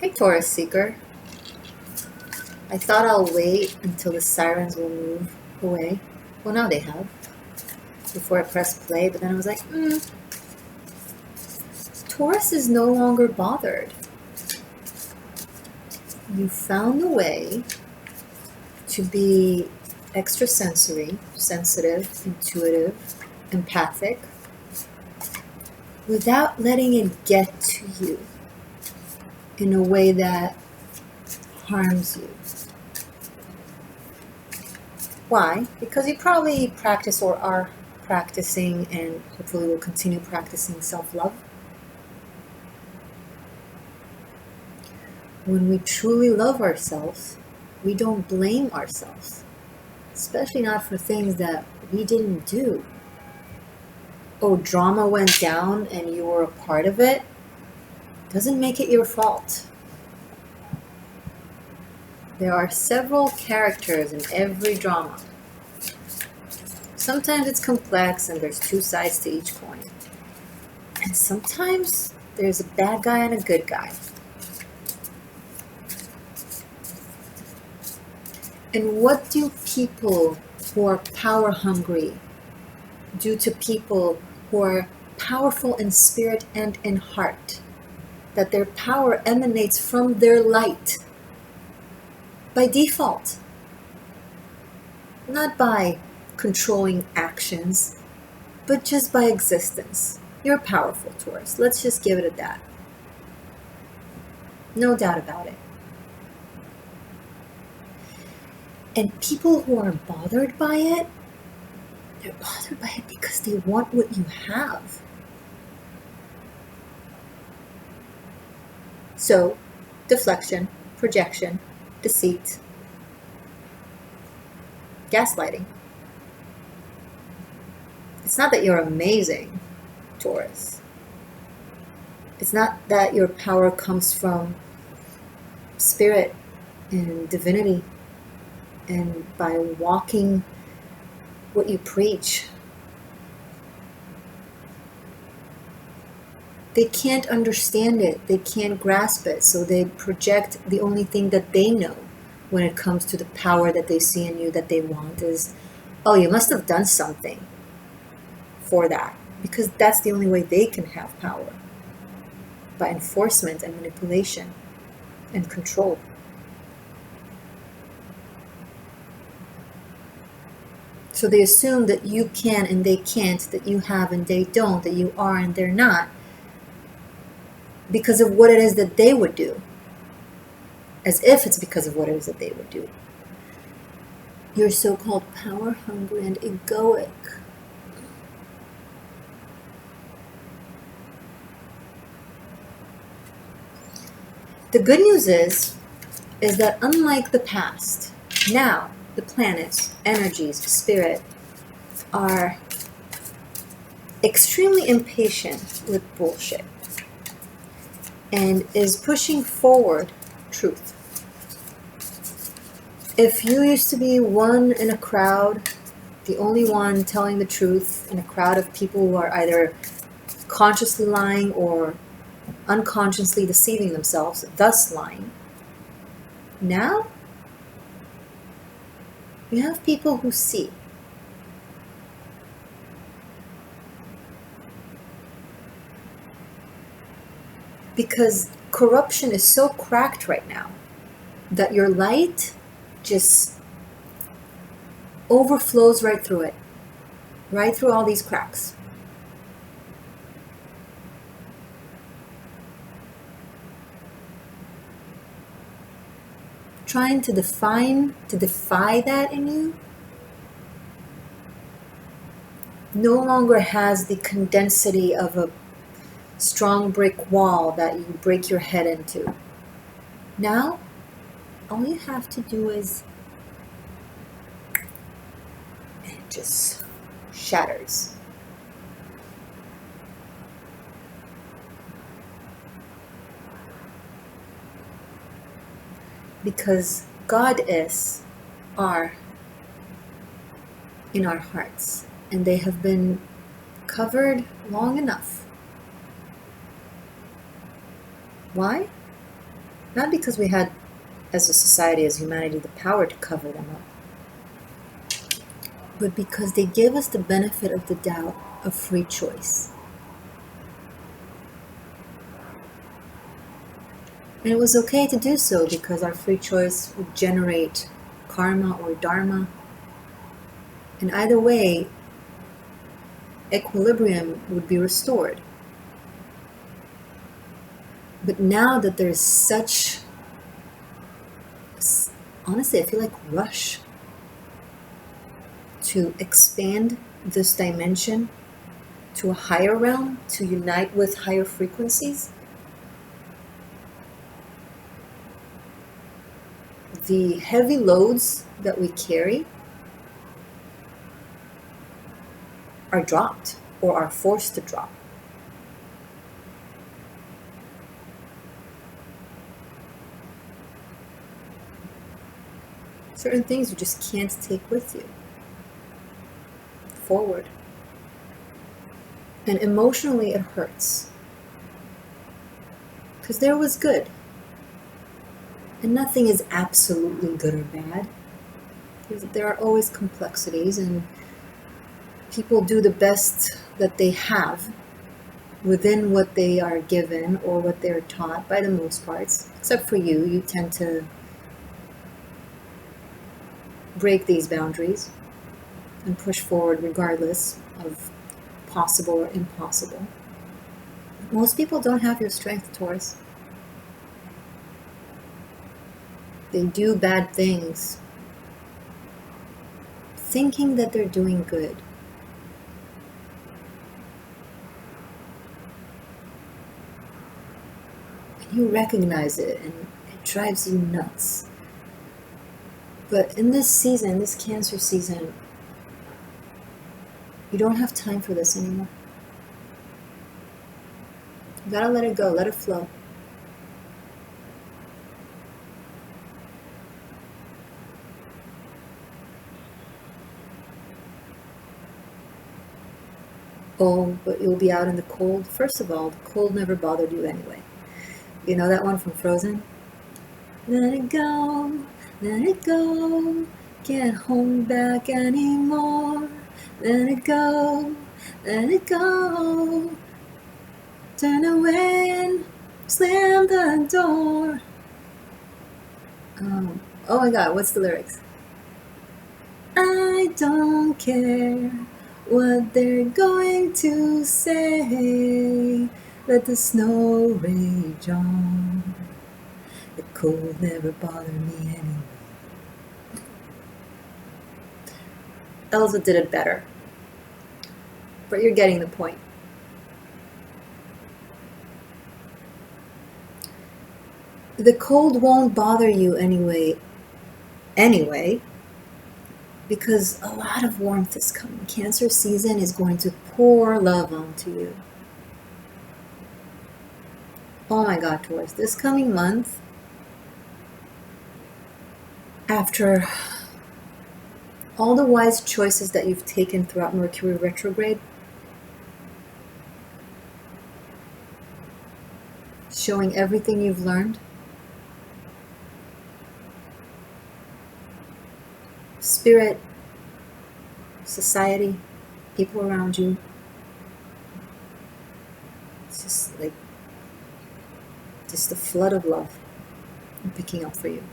Hey, Taurus Seeker. I thought I'll wait until the sirens will move away. Well, now they have. Before I press play, but then I was like, Taurus is no longer bothered. You found a way to be extrasensory, sensitive, intuitive, empathic, without letting it get to you in a way that harms you. Why? Because you probably practice or are practicing and hopefully will continue practicing self-love. When we truly love ourselves, we don't blame ourselves, especially not for things that we didn't do. Oh, drama went down and you were a part of it, doesn't make it your fault. There are several characters in every drama. Sometimes it's complex and there's two sides to each coin. And sometimes there's a bad guy and a good guy. And what do people who are power hungry do to people who are powerful in spirit and in heart? That their power emanates from their light by default, not by controlling actions, but just by existence. You're powerful, Taurus. Let's just give it at that. No doubt about it. And people who are bothered by it, they're bothered by it because they want what you have. So, deflection, projection, deceit, gaslighting. It's not that you're amazing, Taurus. It's not that your power comes from spirit and divinity and by walking what you preach. They can't understand it. They can't grasp it. So they project the only thing that they know when it comes to the power that they see in you that they want is, oh, you must have done something for that. Because that's the only way they can have power. By enforcement and manipulation and control. So they assume that you can and they can't, that you have and they don't, that you are and they're not, because of what it is that they would do. As if it's because of what it is that they would do. You're so-called power hungry and egoic. The good news is that unlike the past, now the planets, energies, spirit are extremely impatient with bullshit and is pushing forward truth. If you used to be one in a crowd, the only one telling the truth in a crowd of people who are either consciously lying or unconsciously deceiving themselves, thus lying, now you have people who see. Because corruption is so cracked right now that your light just overflows right through it, right through all these cracks. Trying to defy that in you no longer has the condensity of a strong brick wall that you break your head into. Now, all you have to do is and it just shatters. Because God is are in our hearts, and they have been covered long enough. Why? Not because we had, as a society, as humanity, the power to cover them up, but because they give us the benefit of the doubt of free choice. And it was okay to do so because our free choice would generate karma or dharma. And either way, equilibrium would be restored. But now that there's such, honestly, I feel like rush to expand this dimension to a higher realm, to unite with higher frequencies, the heavy loads that we carry are dropped or are forced to drop. Certain things you just can't take with you forward. And emotionally it hurts. Because there was good. And nothing is absolutely good or bad. There are always complexities, and people do the best that they have within what they are given or what they're taught by the most parts. Except for you, you tend to break these boundaries and push forward regardless of possible or impossible. Most people don't have your strength, Taurus. They do bad things thinking that they're doing good. And you recognize it and it drives you nuts. But in this season, this Cancer season, you don't have time for this anymore. You gotta let it go, let it flow. Oh, but you'll be out in the cold. First of all, the cold never bothered you anyway. You know that one from Frozen? Let it go, let it go, can't hold back anymore. Let it go, let it go. Turn away and slam the door. Oh my god, what's the lyrics? I don't care what they're going to say. Let the snow rage on. The cold never bothered me anyway. Elsa did it better. But you're getting the point. The cold won't bother you anyway, because a lot of warmth is coming. Cancer season is going to pour love onto you. Oh my God, Taurus, this coming month, after all the wise choices that you've taken throughout Mercury retrograde, showing everything you've learned, spirit, society, people around you, it's just like a flood of love I'm picking up for you.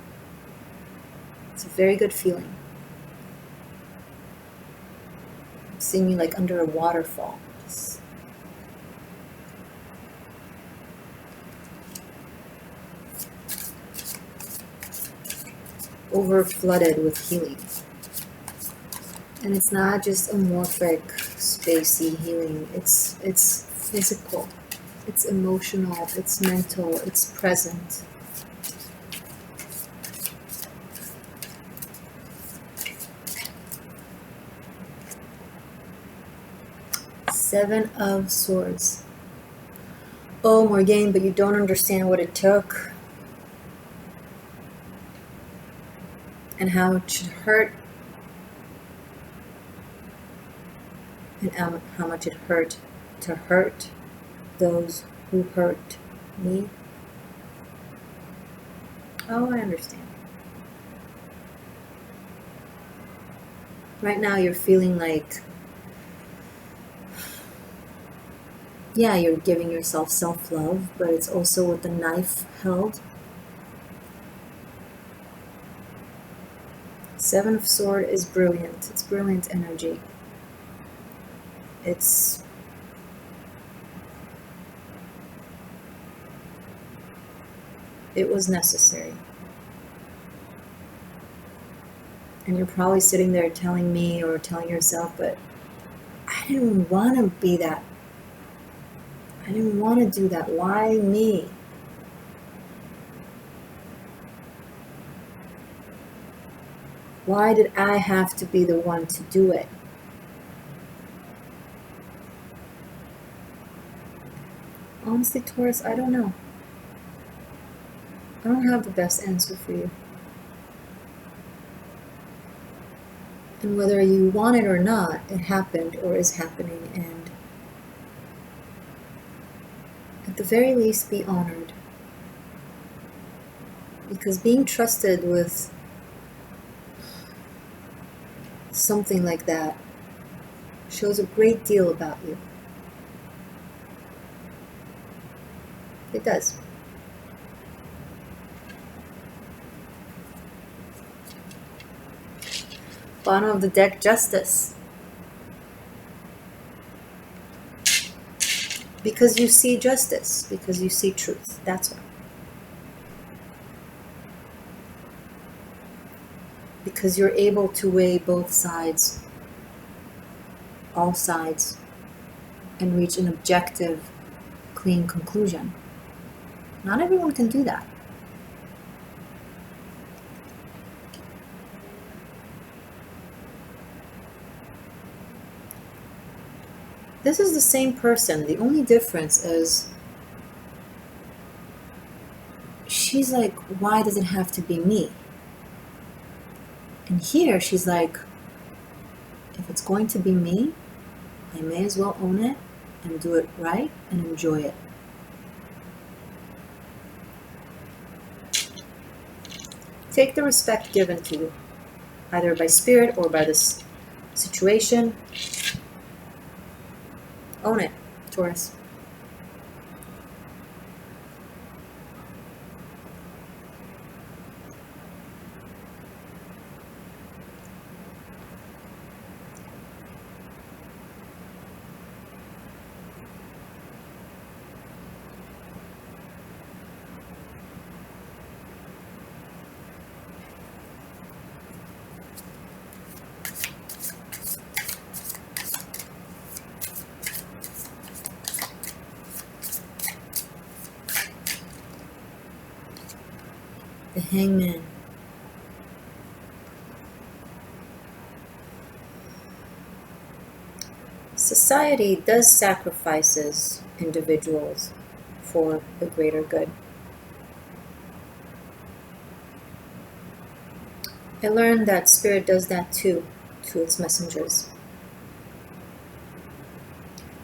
It's a very good feeling. I'm seeing you like under a waterfall, just over flooded with healing. And it's not just amorphic, spacey healing. It's physical, it's emotional, it's mental, it's present. Seven of Swords. Oh, Morgane, but you don't understand what it took and how it should hurt and how much it hurt to hurt those who hurt me. Oh, I understand. Right now you're feeling like, yeah, you're giving yourself self-love, but it's also with the knife held. Seven of Swords is brilliant. It's brilliant energy. It was necessary. And you're probably sitting there telling me or telling yourself, but I didn't want to be that. I didn't want to do that. Why me? Why did I have to be the one to do it? Honestly, Taurus, I don't know. I don't have the best answer for you. And whether you want it or not, it happened or is happening, and at the very least, be honored. Because being trusted with something like that shows a great deal about you. It does. Bottom of the deck, Justice. Because you see justice, because you see truth. That's why. Because you're able to weigh both sides, all sides, and reach an objective, clean conclusion. Not everyone can do that. This is the same person. The only difference is she's like, why does it have to be me? And here she's like, if it's going to be me, I may as well own it and do it right and enjoy it. Take the respect given to you, either by spirit or by this situation. Own it, Taurus. The Hangman. Society does sacrifices individuals for the greater good. I learned that Spirit does that too, to its messengers.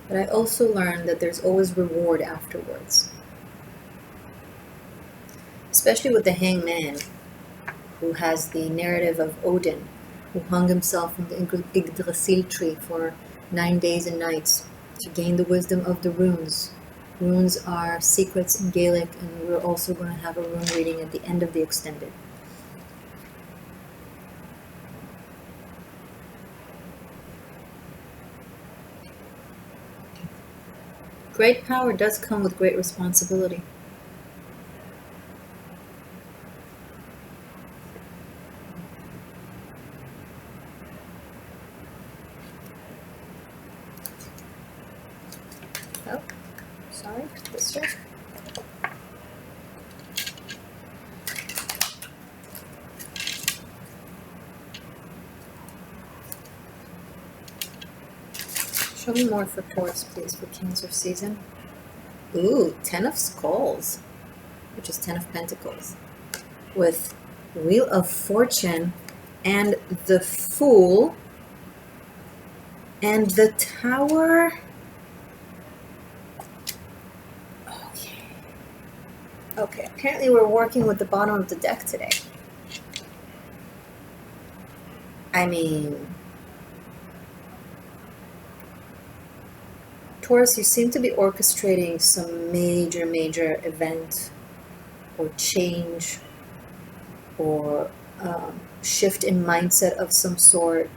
But I also learned that there's always reward afterwards. Especially with the Hangman, who has the narrative of Odin, who hung himself in the Yggdrasil tree for 9 days and nights to gain the wisdom of the runes. Runes are secrets in Gaelic, and we're also going to have a rune reading at the end of the extended. Great power does come with great responsibility. Oh, sorry, this way. Show me more for Taurus, please, for Cancer season. Ooh, 10 of Skulls, which is 10 of Pentacles, with Wheel of Fortune and the Fool and the Tower. Okay. Okay, apparently we're working with the bottom of the deck today. I mean, Taurus, you seem to be orchestrating some major event or change or shift in mindset of some sort.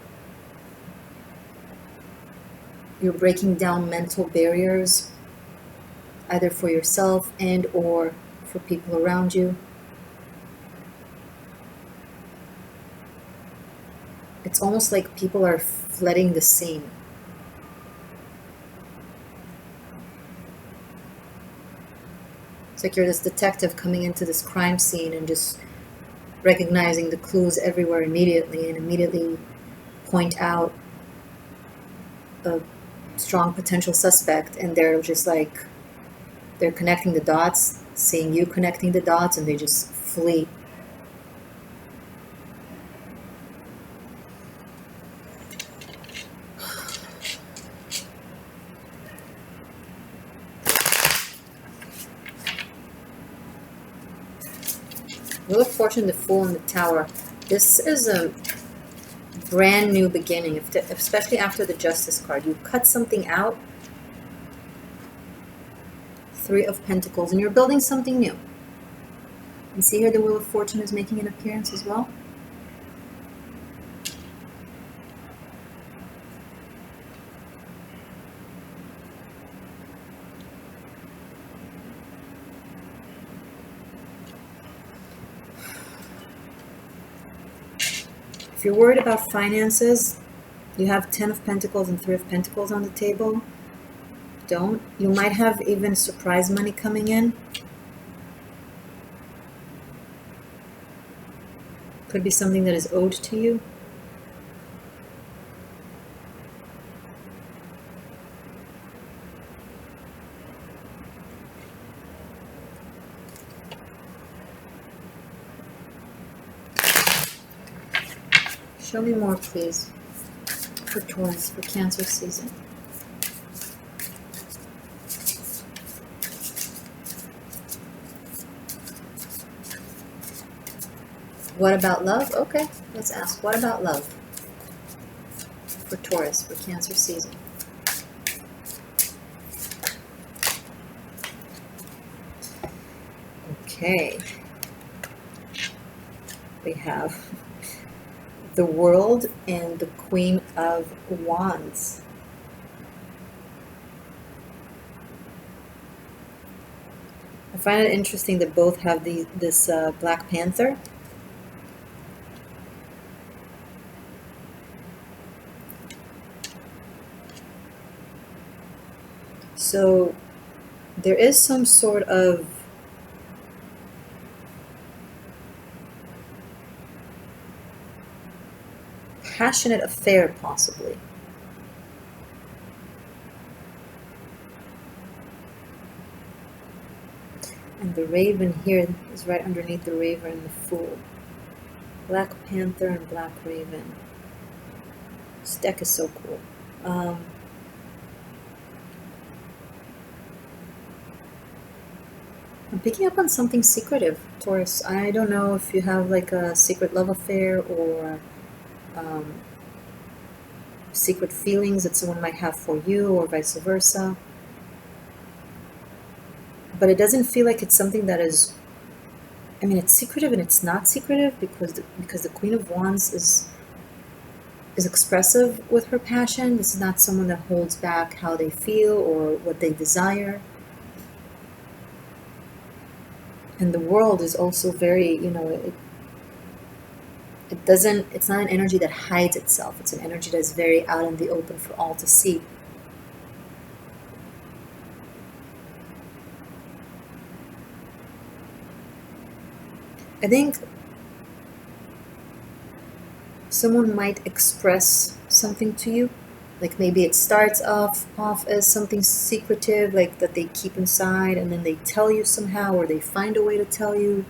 You're breaking down mental barriers, either for yourself and or for people around you. It's almost like people are flooding the scene. It's like you're this detective coming into this crime scene and just recognizing the clues everywhere immediately and immediately point out a strong potential suspect, and they're just like, they're connecting the dots, seeing you connecting the dots, and they just flee. Wheel of Fortune, the Fool, and the Tower. This is a brand new beginning, especially after the Justice card. You cut something out. Three of Pentacles, and you're building something new. And see here, the Wheel of Fortune is making an appearance as well. If you're worried about finances, you have 10 of Pentacles and 3 of Pentacles on the table. Don't. You might have even surprise money coming in. Could be something that is owed to you. Show me more, please, for Taurus, for Cancer season. What about love? Okay, let's ask. What about love for Taurus, for Cancer season? Okay. We have the World and the Queen of Wands. I find it interesting that both have this Black Panther. So there is some sort of passionate affair, possibly. And the Raven here is right underneath the Raven and the Fool. Black Panther and Black Raven. This deck is so cool. I'm picking up on something secretive, Taurus. I don't know if you have like a secret love affair or secret feelings that someone might have for you or vice versa. But it doesn't feel like it's something that is, I mean, it's secretive and it's not secretive because the Queen of Wands is expressive with her passion. This is not someone that holds back how they feel or what they desire. And the World is also very, it's not an energy that hides itself. It's an energy that's very out in the open for all to see. I think someone might express something to you. Like maybe it starts off as something secretive, like that they keep inside, and then they tell you somehow, or they find a way to tell you.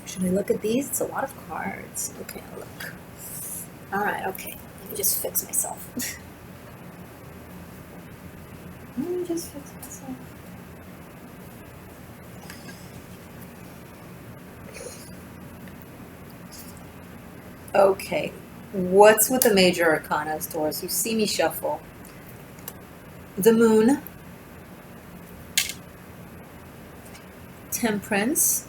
Should I look at these? It's a lot of cards. Okay, I'll look. All right, okay. Let me just fix myself. Let me just fix myself. Okay, what's with the major arcanas, Taurus? You see me shuffle. The Moon, Temperance,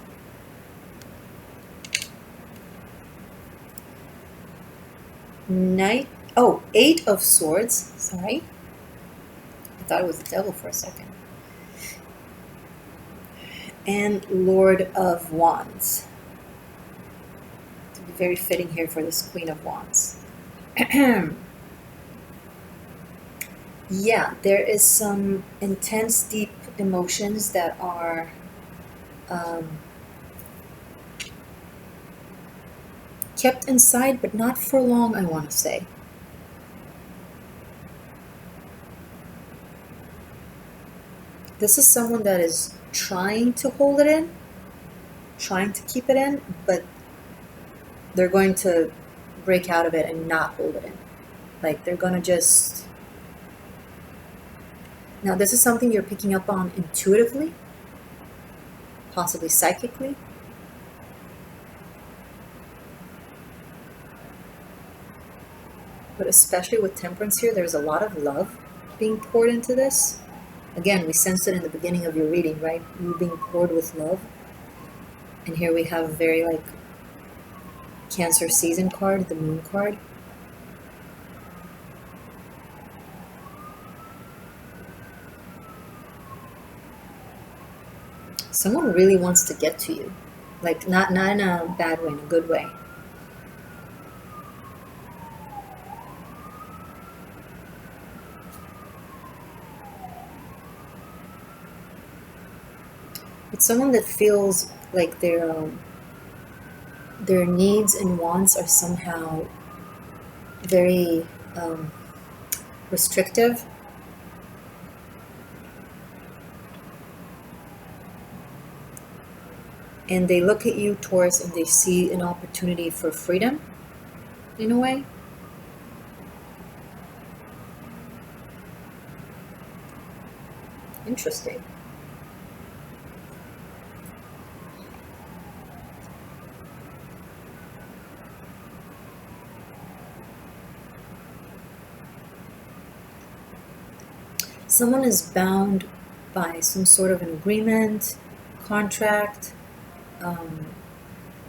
Knight, oh, Eight of Swords, sorry. I thought it was the Devil for a second. And Lord of Wands. To be very fitting here for this Queen of Wands. Yeah, there is some intense, deep emotions that are kept inside, but not for long, I want to say. This is someone that is trying to hold it in, trying to keep it in, but they're going to break out of it and not hold it in. Like, they're going to just... Now, this is something you're picking up on intuitively, possibly psychically. But especially with Temperance here, there's a lot of love being poured into this. Again, we sensed it in the beginning of your reading, right? You being poured with love. And here we have a very, like, Cancer season card, the Moon card. Someone really wants to get to you. Like, not in a bad way, in a good way. It's someone that feels like their needs and wants are somehow very restrictive. And they look at you, Taurus, and they see an opportunity for freedom, in a way. Interesting. Someone is bound by some sort of an agreement, contract.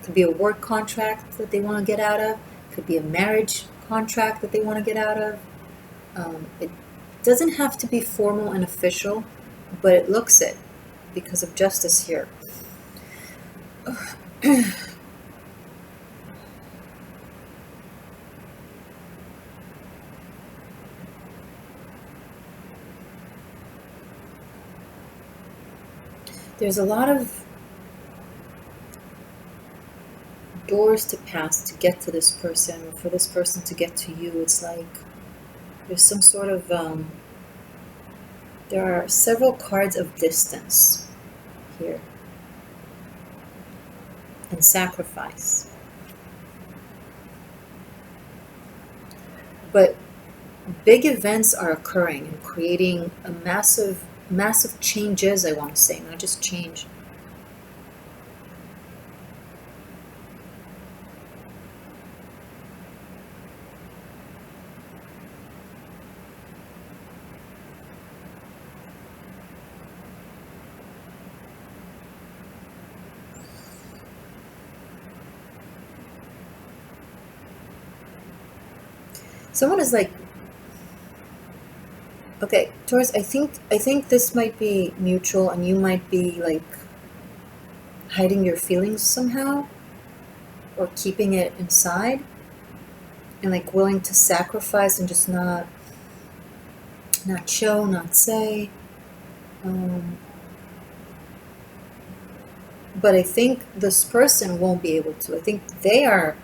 Could be a work contract that they want to get out of. Could be a marriage contract that they want to get out of. It doesn't have to be formal and official, but it looks it because of justice here. There's a lot of doors to pass to get to this person, or for this person to get to you. It's like there's some sort of there are several cards of distance here and sacrifice, but big events are occurring and creating a massive changes, I want to say, not just change. Someone is like, okay, Taurus, I think this might be mutual, and you might be like hiding your feelings somehow, or keeping it inside, and like willing to sacrifice and just not show, not say. But I think this person won't be able to. I think they are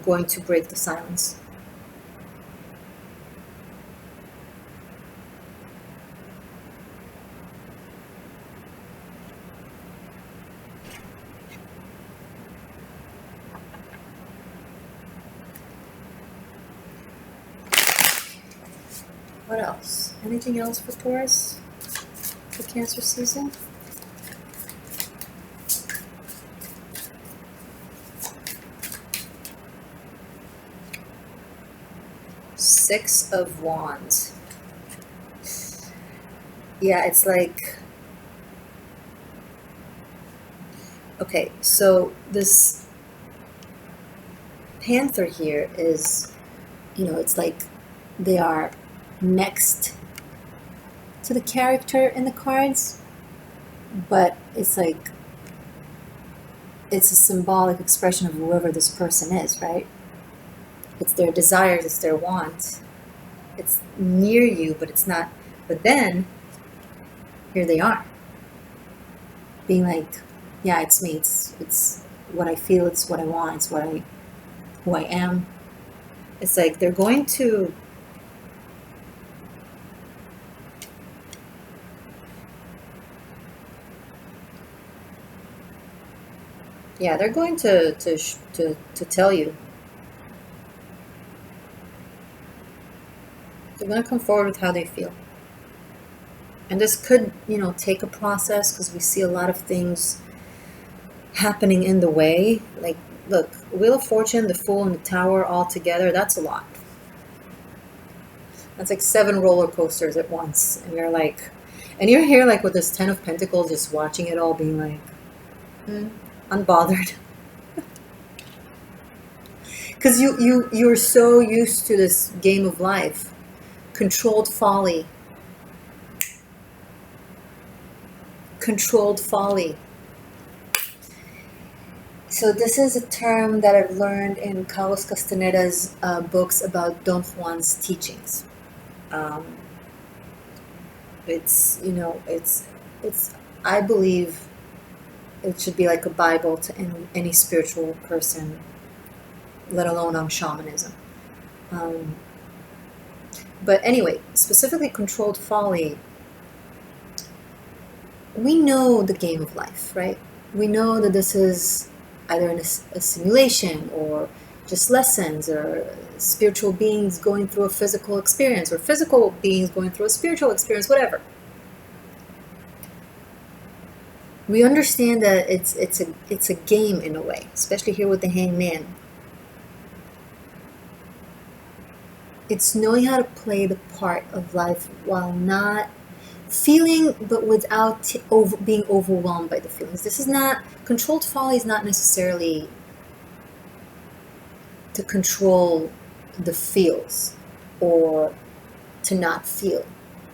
going to break the silence. What else? Anything else for Taurus for Cancer season? Six of Wands. Yeah, it's like, okay, so this Panther here is, it's like they are next to the character in the cards, but it's like, it's a symbolic expression of whoever this person is, right? It's their desires, it's their wants. It's near you, but it's not. But then, here they are, being like, yeah, it's me. It's what I feel. It's what I want. It's who I am. It's like they're going to. Yeah, they're going to tell you. They're going to come forward with how they feel. And this could, take a process, because we see a lot of things happening in the way. Like, look, Wheel of Fortune, the Fool, and the Tower all together, that's a lot. That's like 7 roller coasters at once. And you're like, and you're here like with this 10 of Pentacles, just watching it all, being like, unbothered. Because you're so used to this game of life. Controlled folly. Controlled folly. So this is a term that I've learned in Carlos Castaneda's books about Don Juan's teachings. It's, I believe it should be like a Bible to any spiritual person, let alone on shamanism. But anyway, specifically controlled folly, we know the game of life, right? We know that this is either a simulation, or just lessons, or spiritual beings going through a physical experience, or physical beings going through a spiritual experience, whatever. We understand that it's a game in a way, especially here with the Hangman. It's knowing how to play the part of life while not feeling, but without being overwhelmed by the feelings. This is not, controlled folly is not necessarily to control the feels or to not feel.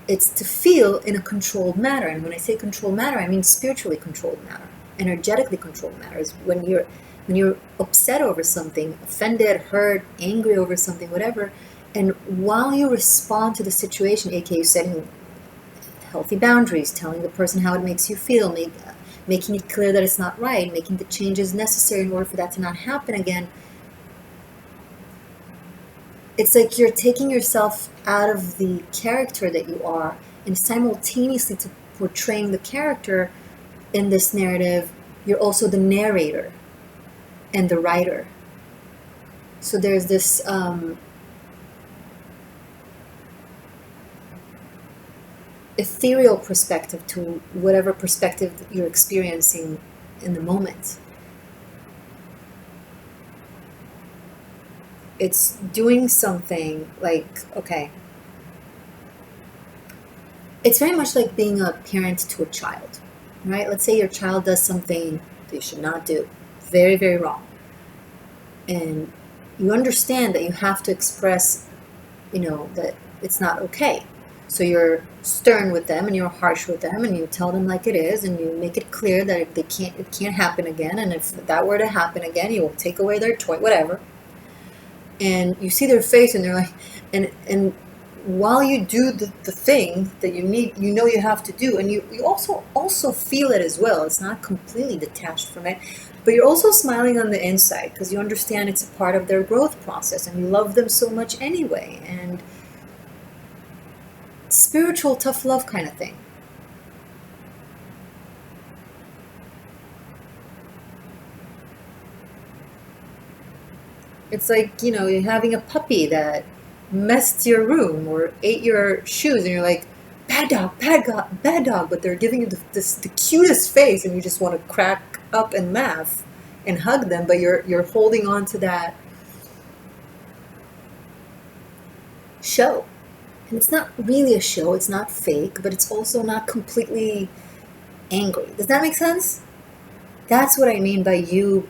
It's to feel in a controlled manner. And when I say controlled manner, I mean spiritually controlled manner, energetically controlled manner. Is when you're upset over something, offended, hurt, angry over something, whatever, and while you respond to the situation, aka setting healthy boundaries, telling the person how it makes you feel, making it clear that it's not right, making the changes necessary in order for that to not happen again, it's like you're taking yourself out of the character that you are, and simultaneously to portraying the character in this narrative, you're also the narrator and the writer. So there's this ethereal perspective to whatever perspective you're experiencing in the moment. It's doing something like, okay, it's very much like being a parent to a child, right? Let's say your child does something they should not do, very, very wrong. And you understand that you have to express, that it's not okay. So you're stern with them and you're harsh with them and you tell them like it is, and you make it clear that if it can't happen again, and if that were to happen again, you will take away their toy, whatever. And you see their face and they're like, and while you do the thing that you have to do, and you also feel it as well. It's not completely detached from it, but you're also smiling on the inside because you understand it's a part of their growth process and you love them so much anyway. And spiritual tough love kind of thing. It's like, you're having a puppy that messed your room or ate your shoes, and you're like, bad dog, bad dog, bad dog, but they're giving you the cutest face, and you just want to crack up and laugh and hug them, but you're holding on to that show. And it's not really a show, it's not fake, but it's also not completely angry. Does that make sense? That's what I mean by you.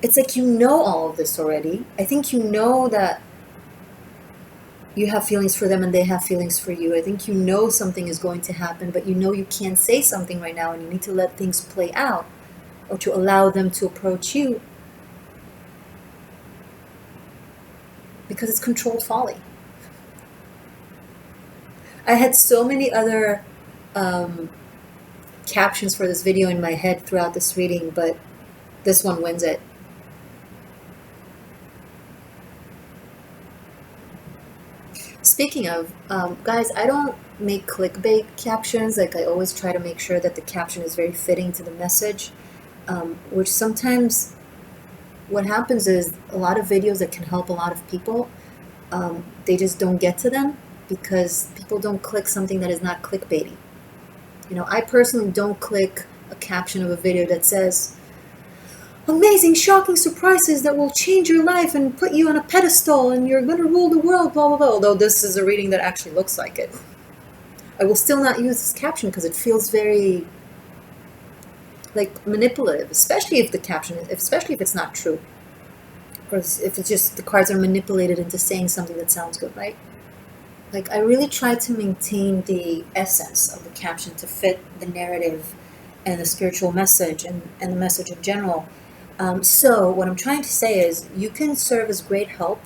It's like you know all of this already. I think you know that you have feelings for them and they have feelings for you. I think you know something is going to happen, but you know you can't say something right now and you need to let things play out or to allow them to approach you because it's controlled folly. I had so many other captions for this video in my head throughout this reading, but this one wins it. Speaking of, guys, I don't make clickbait captions. Like, I always try to make sure that the caption is very fitting to the message, which sometimes what happens is a lot of videos that can help a lot of people, they just don't get to them because people don't click something that is not clickbaity. You know, I personally don't click a caption of a video that says, amazing, shocking surprises that will change your life and put you on a pedestal and you're going to rule the world, blah, blah, blah. Although this is a reading that actually looks like it. I will still not use this caption because it feels very, like, manipulative, especially if the caption, especially if it's not true. Or if it's just the cards are manipulated into saying something that sounds good, right? Like, I really try to maintain the essence of the caption to fit the narrative and the spiritual message and the message in general. So what I'm trying to say is you can serve as great help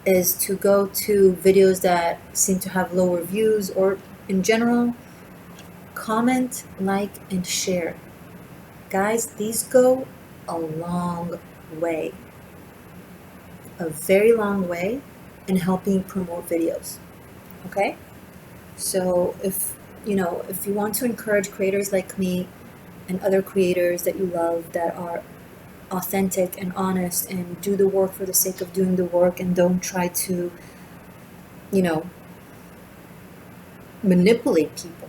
is to go to videos that seem to have lower views or in general, comment, like, and share. Guys, these go a long way. A very long way in helping promote videos. Okay? So if you want to encourage creators like me and other creators that you love that are authentic and honest and do the work for the sake of doing the work and don't try to, manipulate people,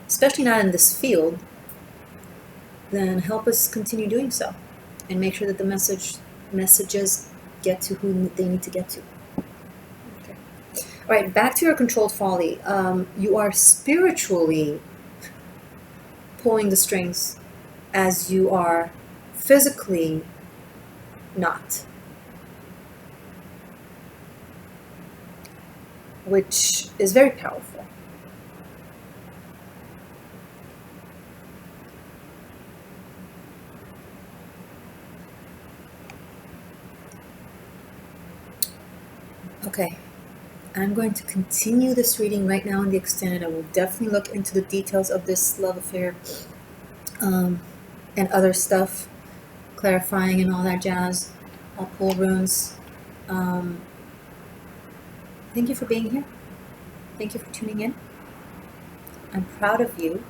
especially not in this field, then help us continue doing so and make sure that the messages get to who they need to get to. Okay. All right, back to your controlled folly. You are spiritually pulling the strings as you are physically not, which is very powerful. Okay, I'm going to continue this reading right now in the extended. I will definitely look into the details of this love affair and other stuff, clarifying and all that jazz. I'll pull runes. Thank you for being here. Thank you for tuning in. I'm proud of you.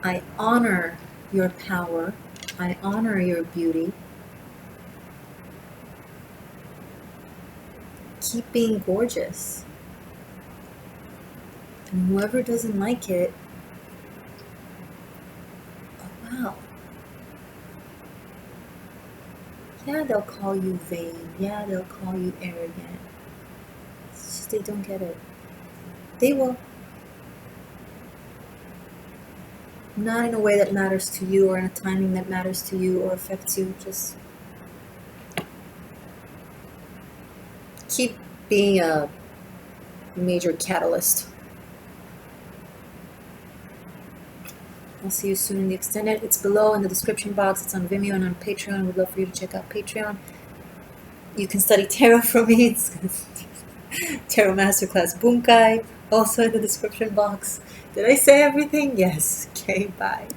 I honor your power. I honor your beauty. Keep being gorgeous. And whoever doesn't like it, oh wow. Yeah, they'll call you vain. Yeah, they'll call you arrogant. It's just they don't get it. They will. Not in a way that matters to you or in a timing that matters to you or affects you. Just keep being a major catalyst. I'll see you soon in the extended. It's below in the description box. It's on Vimeo and on Patreon. We'd love for you to check out Patreon. You can study tarot from me. It's Tarot Masterclass Bunkai, also in the description box. Did I say everything? Yes. Okay, bye.